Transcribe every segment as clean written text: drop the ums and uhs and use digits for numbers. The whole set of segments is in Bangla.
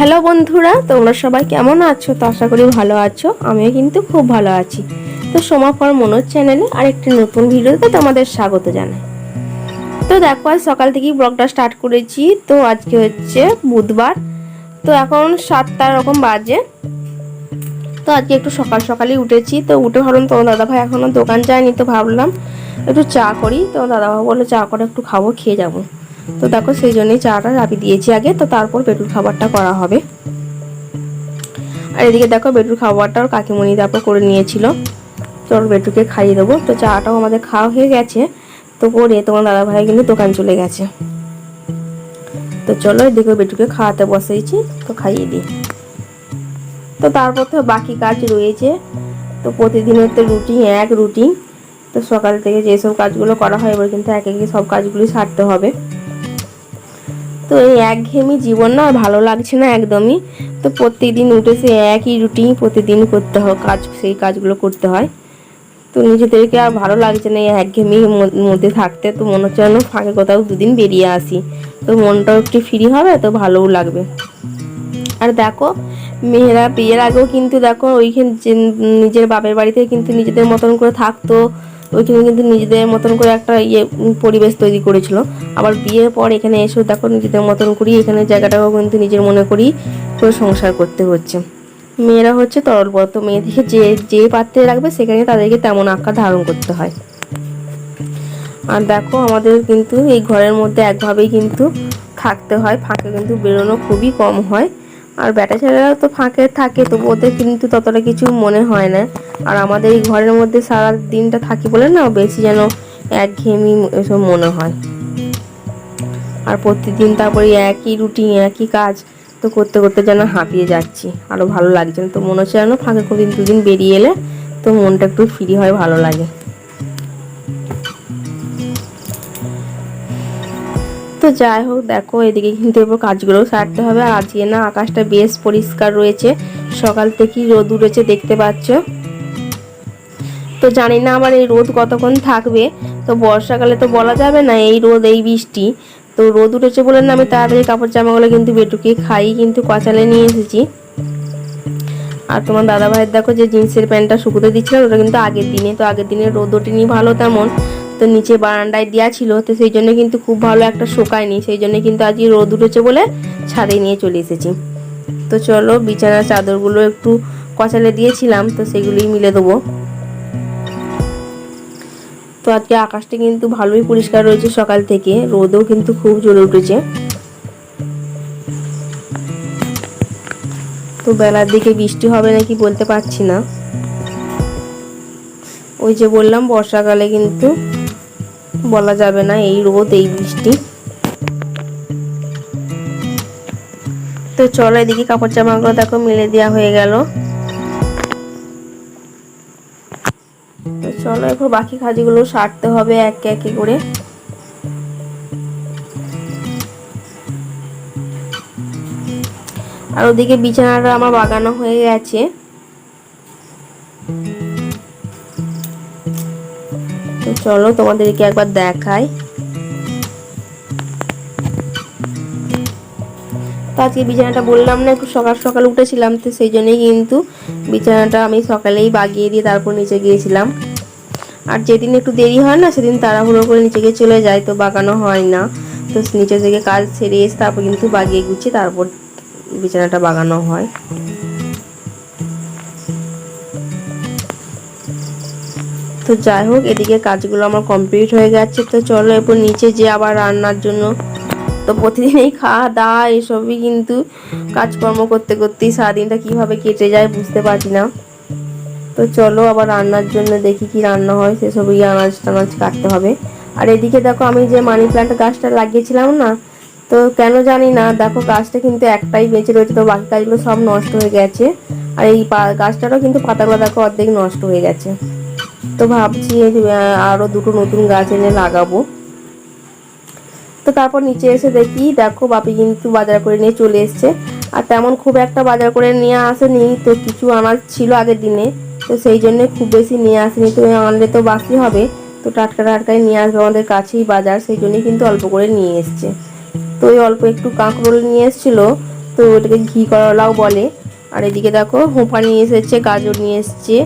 হ্যালো বন্ধুরা, তোমরা সবাই কেমন আছো? তো আশা করি ভালো আছো। আমিও কিন্তু খুব ভালো আছি। তো সোমা ফর মনোজ চ্যানেলে আরেকটি নতুন ভিডিওতে তোমাদের স্বাগত জানাই। তো দেখো, আজ সকাল থেকেই ব্লগটা স্টার্ট করেছি। তো আজকে হচ্ছে বুধবার। তো এখন 7টা এরকম বাজে। তো আজকে একটু সকাল সকালই উঠেছি। তো উঠে ভাবলাম তোমার দাদাভাই এখনো দোকান যায়নি, তো ভাবলাম একটু চা করি। তো দাদাভাই বললো চা করে একটু খাবো, খেয়ে যাবো। তো দেখো সেই জন্যই চাটা রাখি দিয়েছি আগে, তো তারপর পেটুর খাবারটা করা হবে। আর এদিকে দেখো বেটুর খাবারটা ওর কাকিমণি তারপর করে নিয়েছিল। তো ওর বেটুকে খাইয়ে দেবো। তো চাটাও আমাদের খাওয়া হয়ে গেছে। তো করে তোমার দাদাভাই কিন্তু দোকান চলে গেছে। তো চলো এদিকে বেটুকে খাওয়াতে বসেছি, তো খাইয়ে দিই। তো তারপর তো বাকি কাজ রয়েছে। তো প্রতিদিনের তো এক রুটিন। তো সকাল থেকে যেসব কাজগুলো করা হয় এবার কিন্তু একে একে সব কাজগুলি সারতে হবে। তো এই একঘেয়েমি জীবন না ভালো লাগছে না একদমই। তো প্রত্যেকদিন উঠে সে একই রুটিন প্রতিদিন করতে হয়, সেই কাজগুলো করতে হয়। তো নিজেদেরকে আর ভালো লাগছে না এই একঘেয়েমির মধ্যে থাকতে। তো মনে হচ্ছে যেন ফাঁকে কোথাও দুদিন বেরিয়ে আসি, তো মনটাও একটু ফ্রি হবে, তো ভালোও লাগবে। আর দেখো, মেয়েরা বিয়ের আগেও কিন্তু দেখো ওইখানে নিজের বাপের বাড়িতে কিন্তু নিজেদের মতন করে থাকতো। ওইখানে কিন্তু নিজেদের মতন করে একটা পরিবেশ তৈরি করেছিল। আবার বিয়ের পর এখানে এসেও দেখো নিজেদের মতন করি এখানে জায়গাটাও কিন্তু নিজের মনে করি করে সংসার করতে হচ্ছে। মেয়েরা হচ্ছে তরলপত্র, মেয়েদেরকে যে যে পাত্রে রাখবে সেখানে তাদেরকে তেমন আকার ধারণ করতে হয়। আর দেখো আমাদের কিন্তু এই ঘরের মধ্যে একভাবেই কিন্তু থাকতে হয়, ফাঁকে কিন্তু বেরোনো খুবই কম হয়। আর বেটা ছেলেরাও তো ফাঁকে থাকে, তো ওদের কিন্তু ততটা কিছু মনে হয় না। আর আমাদের এই ঘরের মধ্যে সারা দিনটা থাকি বলে না বেশি যেন একঘেয়েমি এসব মনে হয়। আর প্রতিদিন তারপরে একই রুটিন একই কাজ তো করতে করতে যেন হাঁপিয়ে যাচ্ছি, আরও ভালো লাগছে না। তো মনে হচ্ছে যেন ফাঁকে কোনদিন দুদিন বেরিয়ে এলে তো মনটা একটু ফ্রি হয়, ভালো লাগে। তো যাই হোক, দেখো এদিকে কিন্তু এবার কাজগুলো সারতে হবে। আর আজকে না আকাশটা বেশ পরিষ্কার রয়েছে, সকাল থেকেই রোদ উঠেছে দেখতে পাচ্ছ। তো জানি না আমার এই রোদ কতক্ষণ থাকবে। তো বর্ষাকালে তো বলা যাবে না, এই রোদ এই বৃষ্টি। তো রোদ উঠেছে বলে না আমি তাড়াতাড়ি কাপড় জামাগুলো কিন্তু বেটুকে খাই কিন্তু কচালে নিয়ে এসেছি। আর তোমার দাদা ভাইয়ের দেখো যে জিন্সের প্যান্টটা শুকোতে দিচ্ছিলাম ওটা কিন্তু আগের দিনে, তো আগের দিনে রোদ ওঠেনি ভালো তেমন। তো নিচে বারান্দায় দেওয়া ছিল, তো সেই জন্য কিন্তু খুব ভালো একটা শুকায়নি। সেই জন্য কিন্তু আজকে রোদ উঠেছে বলে ছাদে নিয়ে চলে এসেছি। তো চলো বিছানার চাদরগুলো একটু কচালে দিয়েছিলাম, তো সেগুলোই মিলে দেবো। তো আজকে আকাশটা কিন্তু ভালোই পরিষ্কার রয়েছে সকাল থেকে, রোদও কিন্তু খুব জ্বলে উঠেছে। তো বেলার দিকে বৃষ্টি হবে নাকি বলতে পারছি না। ওই যে বললাম বর্ষাকালে কিন্তু বলা যাবে না, এই রোদ এই বৃষ্টি। তো চলো এদিকে কাপড় জামাগুলো দেখো মেলে দেওয়া হয়ে গেল। তো চলো এখন বাকি কাজগুলো সারতে হবে একে একে করে। আর ওদিকে বিছানাটা আমার বাগানো হয়ে গেছে। তো চলো তোমাদেরকে একবার দেখাই। তো আজকে বিছানাটা বললাম না একটু সকাল সকাল উঠেছিলাম, তো সেই জন্যই কিন্তু বিছানাটা আমি সকালেই বাগিয়ে দিয়ে তারপর নিচে গিয়েছিলাম। আর যেদিন একটু দেরি হয় না সেদিন তাড়াহুড়ো করে নিচে গিয়ে চলে যায়, তো বাগানো হয় না। তো নিচে থেকে কাজ সেরে এসে তারপর কিন্তু বাগিয়ে গুছিয়ে তারপর বিছানাটা বাগানো হয়। তো যাই হোক এদিকে কাজগুলো আমার কমপ্লিট হয়ে গেছে। তো চলো এরপর নিচে যে আবার রান্নার জন্য, তো প্রতিদিন এই খাওয়া দাওয়া এসবই কিন্তু কাজকর্ম করতে করতেই সারাদিনটা কিভাবে কেটে যায় বুঝতে পারছি না। তো চলো আবার রান্নার জন্য দেখি কি রান্না হয়, সেসবই আনাজ টানাজ কাটতে হবে। আর এদিকে দেখো আমি যে মানি প্ল্যান্ট গাছটা লাগিয়েছিলাম না, তো কেন জানি না দেখো গাছটা কিন্তু একটাই বেঁচে রয়েছে, তো বাকি গাছগুলো সব নষ্ট হয়ে গেছে। আর এই গাছটারও কিন্তু পাতাগুলো দেখো অর্ধেক নষ্ট হয়ে গেছে। তো ভাবছি আরো দুটো নতুন গাছ এনে লাগাবো। তো তারপর নিচে এসে দেখি দেখো বাপি কিন্তু বাজার করে নিয়ে চলে এসছে। আর তেমন খুব একটা বাজার করে নিয়ে আসেনি, তো কিছু আনাজ ছিল আগের দিনে, তো সেই জন্য খুব বেশি নিয়ে আসেনি। তো আনলে তো বাসি হবে, তো টাটকা টাটকাই নিয়ে আসবে, আমাদের কাছেই বাজার, সেই জন্যই কিন্তু অল্প করে নিয়ে এসছে। তো ওই অল্প একটু কাঁকরোল নিয়ে এসেছিলো, তো তো ওটাকে ঘি করলাও বলে। আর এদিকে দেখো হোঁপা নিয়ে এসেছে, গাজর নিয়ে এসেছে,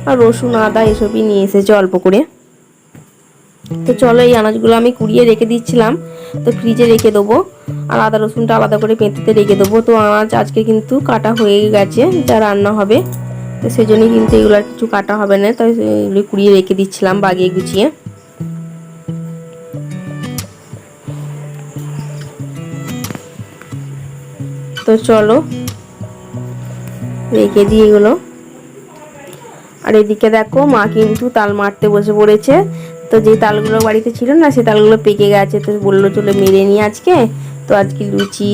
আর রসুন আদা এসবই নিয়ে এসেছে অল্প করে। তো চলো এই আনাজগুলো আমি কুড়িয়ে রেখে দিচ্ছিলাম, তো ফ্রিজে রেখে দেবো। আর আদা রসুনটা আলাদা করে পেঁতেতে রেখে দেবো। তো আনাজ আজকে কিন্তু কাটা হয়ে গেছে, যা রান্না হবে, তো সেজন্যই কিন্তু এগুলো আর কিছু কাটা হবে না, তাই এগুলো কুড়িয়ে রেখে দিচ্ছিলাম বাগিয়ে গুছিয়ে। তো চলো রেখে দিই এগুলো। আর এদিকে দেখো মা কিন্তু তাল মারতে বসে পড়েছে। তো যে তালগুলো বাড়িতে ছিল না, সে তালগুলো পেকে গেছে, তো বললো চলো মেরে নিই আজকে। তো আজকে লুচি,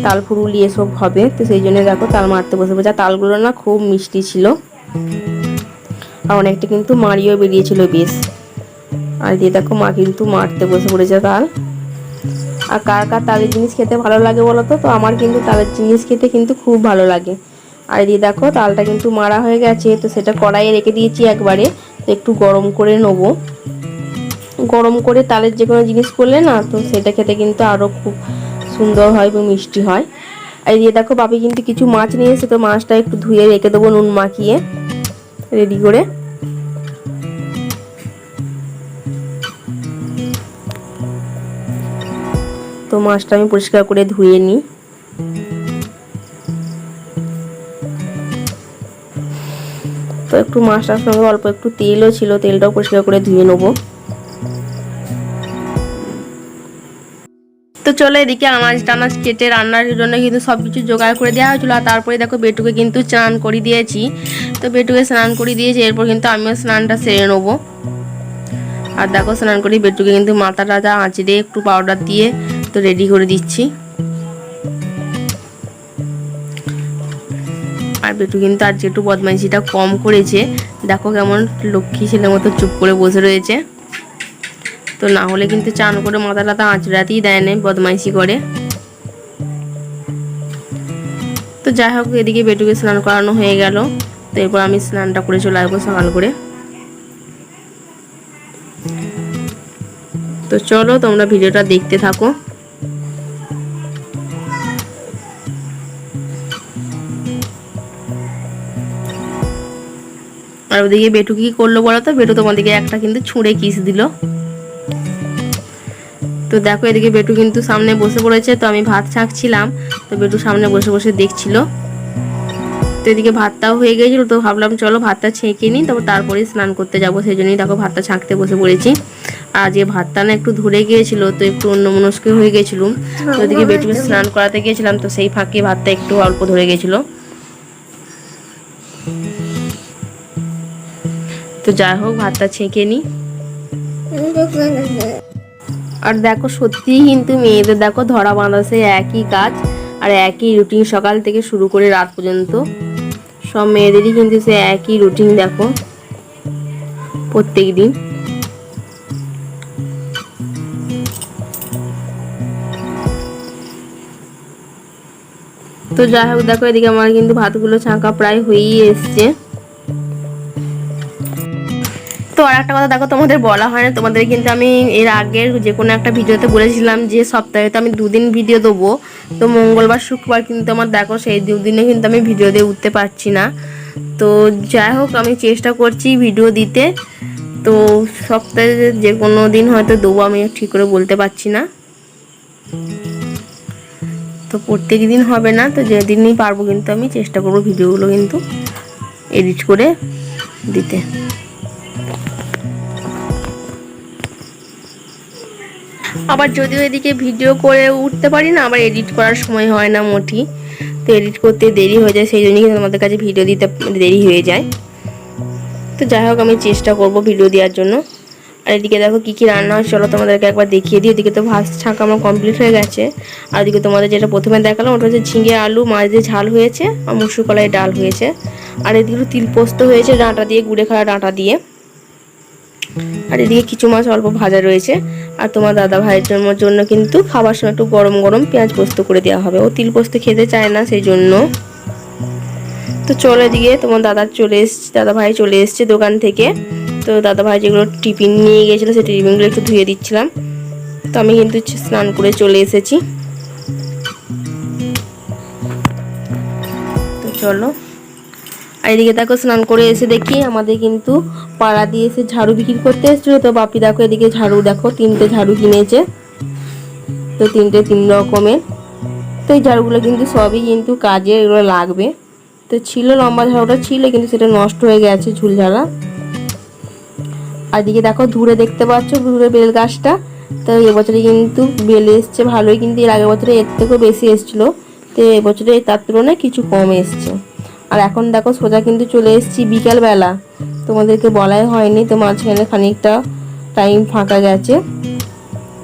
তাল ফুরুলি এসব হবে, তো সেই জন্য দেখো তাল মারতে বসে পড়েছে। আর তালগুলো না খুব মিষ্টি ছিল, আর অনেকটা কিন্তু মারিও বেরিয়েছিল বেশ। আর দিয়ে দেখো মা কিন্তু মারতে বসে পড়েছে তাল। আর কার কার তালের জিনিস খেতে ভালো লাগে বলো তো? তো আমার কিন্তু তালের জিনিস খেতে কিন্তু খুব ভালো লাগে। আর দিয়ে দেখো তালটা কিন্তু মারা হয়ে গেছে, তো সেটা কড়াইয়ে রেখে দিয়েছি একবারে, তো একটু গরম করে নেবো। গরম করে তালের যে কোনো জিনিস করলে না, তো সেটা খেতে কিন্তু আরও খুব সুন্দর হয় এবং মিষ্টি হয়। আর দিয়ে দেখো বাপি কিন্তু কিছু মাছ নিয়ে এসে, তো মাছটা একটু ধুয়ে রেখে দেবো নুন মাখিয়ে রেডি করে। তো মাছটা আমি পরিষ্কার করে ধুয়ে নিই। তো একটু মাছটার সঙ্গে অল্প একটু তেলও ছিল, তেলটাও পরিষ্কার করে ধুয়ে নেবো। তো চলো এদিকে আনাজ টানাজ কেটে রান্নার জন্য কিন্তু সব কিছু জোগাড় করে দেওয়া হয়েছিল। আর তারপরে দেখো বেটুকে কিন্তু স্নান করে দিয়েছি। তো বেটুকে স্নান করে দিয়েছি, এরপর কিন্তু আমিও স্নানটা সেরে নেবো। আর দেখো স্নান করি বেটুকে কিন্তু মাথা টাথা আঁচড়ে একটু পাউডার দিয়ে তো রেডি করে দিচ্ছি। আর বেটু কিন্তু আজকে একটু বদমাইশিটা কম করেছে, দেখো কেমন লক্ষ্মী ছেলের মতো চুপ করে বসে রয়েছে। তো না হলে কিন্তু চান করে মাথা টাথা আঁচড়াতেই দেয় না, বদমাইশি করে। তো যাই হোক এদিকে বেটুকে স্নান করানো হয়ে গেল, তো এরপর আমি স্নানটা করে চলে আসবো সকাল করে। তো চলো তোমরা ভিডিওটা দেখতে থাকো। আর ওদিকে বেটু কি করলো বলো তো? বেটু তোমাদেরকে একটা কিন্তু ছুঁড়ে কিস দিল। তো দেখো এদিকে বেটু কিন্তু সামনে বসে পড়েছে, তো আমি ভাত ছাঁকছিলাম, তো বেটু সামনে বসে বসে দেখছিল। তো এদিকে ভাতটাও হয়ে গিয়েছিল, তো ভাবলাম চলো ভাতটা ছেঁকে নিই, তারপরে স্নান করতে যাবো, সেই জন্যই দেখো ভাতটা ছাঁকতে বসে পড়েছি। আর যে ভাতটা না একটু ধরে গিয়েছিল, তো একটু অন্যমনস্ক হয়ে গেছিলাম। তো ওদিকে বেটুকে স্নান করাতে গিয়েছিলাম, তো সেই ফাঁকে ভাতটা একটু অল্প ধরে গেছিলো। তো যাই হোক ভাতটা ছেঁকে নিই। আর দেখো সত্যিই কিন্তু মেয়েদের দেখো ধরা বাঁধা সে একই কাজ আর একই রুটিন, সকাল থেকে শুরু করে রাত পর্যন্ত সব মেয়েদেরই কিন্তু সে একই রুটিন দেখো প্রত্যেক দিন। তো যাই হোক দেখো এদিকে আমার কিন্তু ভাতগুলো ছাঁকা প্রায় হয়েই এসছে। তো আর একটা কথা দেখো তোমাদের বলা হয় না, তোমাদের কিন্তু আমি এর আগের যে কোনো একটা ভিডিওতে বলেছিলাম যে সপ্তাহে তো আমি 2 দিন ভিডিও দেবো। তো মঙ্গলবার শুক্রবার কিন্তু আমার দেখো সেই 2 দিনে কিন্তু আমি ভিডিও দিয়ে উঠতে পারছি না। তো যাই হোক আমি চেষ্টা করছি ভিডিও দিতে। তো সপ্তাহে যে কোনো দিন হয়তো দেবো, আমি ঠিক করে বলতে পারছি না। তো প্রত্যেক দিন হবে না, তো যেদিনই পারবো কিন্তু আমি চেষ্টা করবো ভিডিওগুলো কিন্তু এডিট করে দিতে। আবার যদিও এদিকে ভিডিও করে উঠতে পারি না, আবার এডিট করার সময় হয় না মোটি, তো এডিট করতে দেরি হয়ে যায়, সেই জন্যই কিন্তু তোমাদের কাছে ভিডিও দিতে দেরি হয়ে যায়। তো যাই হোক আমি চেষ্টা করব ভিডিও দেওয়ার জন্য। আর এদিকে দেখো কী কী রান্না হয় চলো তোমাদেরকে একবার দেখিয়ে দিই। এদিকে তো ভাত ছাঁকা আমার কমপ্লিট হয়ে গেছে। আর এদিকে তোমাদের যেটা প্রথমে দেখালাম ওটা হচ্ছে ঝিঙে আলু মাছ দিয়ে ঝাল হয়েছে, আর মুসুর কলাই ডাল হয়েছে। আর এদিকে তিল পোস্ত হয়েছে ডাঁটা দিয়ে, গুড়ে খাওয়া ডাঁটা দিয়ে। আর এদিকে কিছু মাছ অল্প ভাজা রয়েছে। আর তোমার দাদা ভাইয়ের জন্য কিন্তু খাবার সময় একটু গরম গরম পেঁয়াজ পোস্ত করে দেওয়া হবে, ও তিল পোস্ত খেতে চায় না সেই জন্য। তো চলো এদিকে তোমার দাদা ভাই চলে এসছে দোকান থেকে। তো দাদা ভাই যেগুলো টিফিন নিয়ে গিয়েছিলো সেই টিফিনগুলো একটু ধুয়ে দিচ্ছিলাম। তো আমি কিন্তু স্নান করে চলে এসেছি। চলো। আর এদিকে দেখো স্নান করে এসে দেখি আমাদের কিন্তু পাড়া দিয়ে এসে ঝাড়ু বিক্রি করতে এসেছিলো। তো বাপি দেখো এদিকে ঝাড়ু দেখো 3টে ঝাড়ু কিনেছে, তো 3টে 3 রকমের। তো এই ঝাড়ুগুলো কিন্তু সবই কিন্তু কাজে, এগুলো লাগবে। তো ছিল লম্বা ঝাড়ুটা ছিল, কিন্তু সেটা নষ্ট হয়ে গেছে ঝুলঝালা। আর এদিকে দেখো দূরে দেখতে পাচ্ছ দূরে বেল গাছটা। তো এবছরে কিন্তু বেল এসছে ভালোই, কিন্তু এর আগের বছরে এর থেকেও বেশি এসেছিলো। তো এবছরে তার তুলনায় কিছু কম এসছে। আর এখন দেখো সোজা কিন্তু চলে এসেছি বিকালবেলা, তোমাদেরকে বলাই হয়নি, তো মাঝখানে খানিকটা টাইম ফাঁকা গেছে,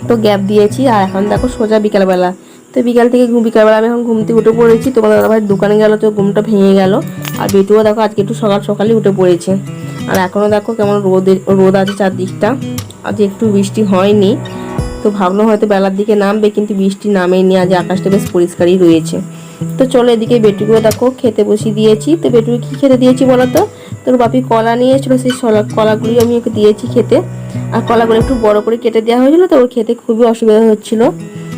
তো গ্যাপ দিয়েছি। আর এখন দেখো সোজা বিকালবেলা। তো বিকালবেলা আমি এখন ঘুম থেকে উঠে পড়েছি। তোমাদের দাদাভাই দোকানে গেল, তো ঘুমটা ভেঙে গেল। আর বেটুও দেখো আজকে একটু সকালে উঠে পড়েছে। আর এখনও দেখো কেমন রোদ আছে চারদিকটা। আজ একটু বৃষ্টি হয়নি, তো ভাবলাম হয়তো বেলার দিকে নামবে, কিন্তু বৃষ্টি নামেনি। আজ আকাশটা বেশ পরিষ্কারই রয়েছে। তো চলো এদিকে বেটুকেও দেখো খেতে বসিয়ে দিয়েছি। তো বেটুকে কী খেতে দিয়েছি বলো তো? তোর বাপি কলা নিয়ে এসেছিলো, সেই কলাগুলি আমি ওকে দিয়েছি খেতে। আর কলাগুলো একটু বড় করে কেটে দেওয়া হয়েছিল, তো ওর খেতে খুবই অসুবিধা হচ্ছিলো।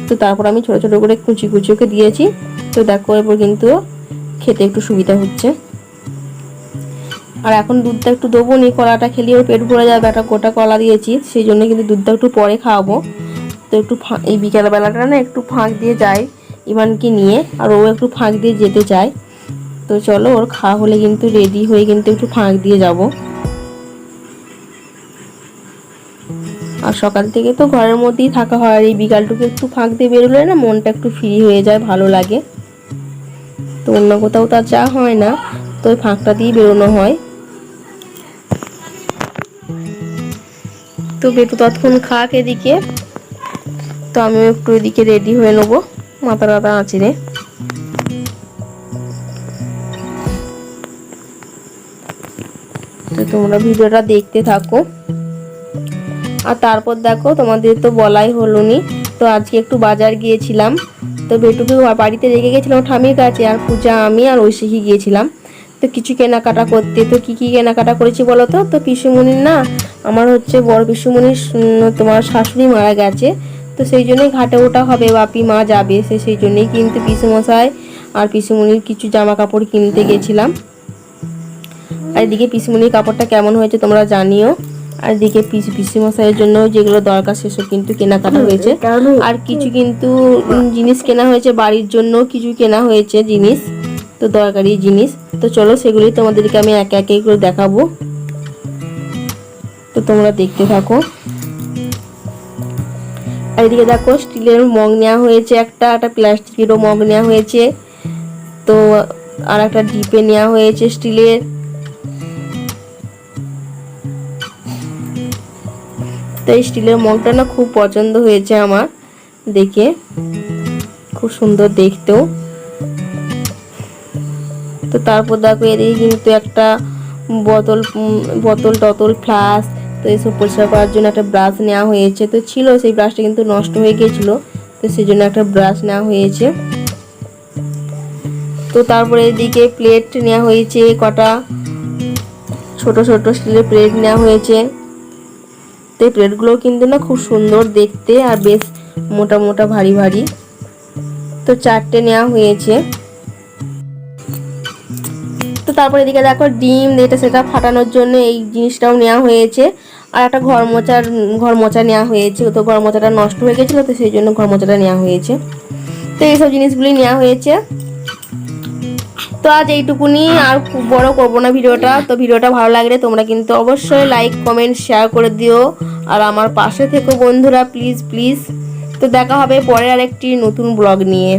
তো তারপর আমি ছোটো ছোটো করে কুচি ওকে দিয়েছি। তো দেখো এরপর কিন্তু খেতে একটু সুবিধা হচ্ছে। আর এখন দুধটা একটু দেবো নি, কলাটা খেলে ওর পেট ভরে যাবে। একটা গোটা কলা দিয়েছি, সেই জন্য কিন্তু দুধটা একটু পরে খাওয়াবো। তো একটু এই বিকেলবেলাটা না একটু ফাঁক দিয়ে যায় ইভানকে নিয়ে, আর ও একটু ফাঁক দিয়ে যেতে চায়। তো চলো ওর খাওয়া হলে কিন্তু রেডি হয়ে কিন্তু একটু ফাঁক দিয়ে যাব। আর সকাল থেকে তো ঘরের মধ্যেই থাকা হয়, আর এই বিকালটুকু একটু ফাঁক দিয়ে বেরোলে না মনটা একটু ফ্রি হয়ে যায়, ভালো লাগে। তো অন্য কোথাও তো আর যাওয়া হয় না, তো ওই ফাঁকটা দিয়ে বেরোনো হয়। তো বেটু ততক্ষণ খাক এদিকে, তো আমিও একটু এদিকে রেডি হয়ে নেবো, মাথা টাথা আঁচড়ে। তো তোমরা ভিডিওটা দেখতে থাকো। আর তারপর দেখো তোমাদের তো বলাই হলো নি, তো আজকে একটু বাজার গিয়েছিলাম। তো বেটুকে বাড়িতে রেখে গেছিলাম ঠামির কাছে, আর পূজা আমি আর ঐশীকে গিয়েছিলাম তো কিছু কেনাকাটা করতে। তো কি কেনাকাটা করেছি বলো তো? তো পিসুমণির না, আমার হচ্ছে বড় পিসুমণির তোমার শাশুড়ি মারা গেছে, তো সেই জন্যই ঘাটে ওঠা হবে, বাপি মা যাবে, সেই জন্যই কিন্তু পিসুমশাই আর পিসুমণির কিছু জামা কাপড় কিনতে গেছিলাম। আর এদিকে পিসুমণির কাপড়টা কেমন হয়েছে তোমরা জানিও। আর এদিকে পিসিমশাইয়ের জন্য যেগুলো দরকার সেসব কিন্তু কেনাকাটা হয়েছে। আর কিছু কিন্তু জিনিস কেনা হয়েছে, বাড়ির জন্য কিছু কেনা হয়েছে জিনিস, তো দরকারি জিনিস। তো চলো সেগুলি তোমাদেরকে আমি একে একে করে দেখাবো, তো তোমরা দেখতে থাকো। আর এদিকে দেখো স্টিলের মগ নেওয়া হয়েছে, একটা প্লাস্টিকেরও মগ নেওয়া হয়েছে, তো আর একটা ডিপে নেওয়া হয়েছে স্টিলের। তো এই স্টিলের মগটা না খুব পছন্দ হয়েছে আমার দেখে, খুব সুন্দর দেখতেও। তো তারপর দেখো এদিকে কিন্তু একটা বোতল ফ্লাস্ক, তো এইসব পরিষ্কার করার জন্য একটা ব্রাশ নেওয়া হয়েছে। তো ছিল সেই ব্রাশটা কিন্তু নষ্ট হয়ে গিয়েছিলো, তো সেই জন্য একটা ব্রাশ নেওয়া হয়েছে। তো তারপরে এদিকে প্লেট নেওয়া হয়েছে, কটা ছোট ছোট স্টিলের প্লেট নেওয়া হয়েছে। তো এই প্লেটগুলো কিন্তু না খুব সুন্দর দেখতে, আর বেশ মোটা মোটা ভারী ভারী। তো 4টে নেওয়া হয়েছে। তো তারপরে এদিকে দেখো ডিম এটা সেটা ফাটানোর জন্য এই জিনিসটাও নেওয়া হয়েছে। আর একটা ঘর মোচা নেওয়া হয়েছে, তো ঘর মোচাটা নষ্ট হয়ে গেছিলো, তো সেই জন্য ঘর মোচাটা নেওয়া হয়েছে। তো এইসব জিনিসগুলি নেওয়া হয়েছে। তো আজ এইটুকুনি, আর খুব বড় করবো না ভিডিওটা। তো ভিডিওটা ভালো লাগলে তোমরা কিন্তু অবশ্যই লাইক কমেন্ট শেয়ার করে দিও, আর আমার পাশে থেকো বন্ধুরা, প্লিজ প্লিজ। তো দেখা হবে পরে আরেকটি নতুন ব্লগ নিয়ে।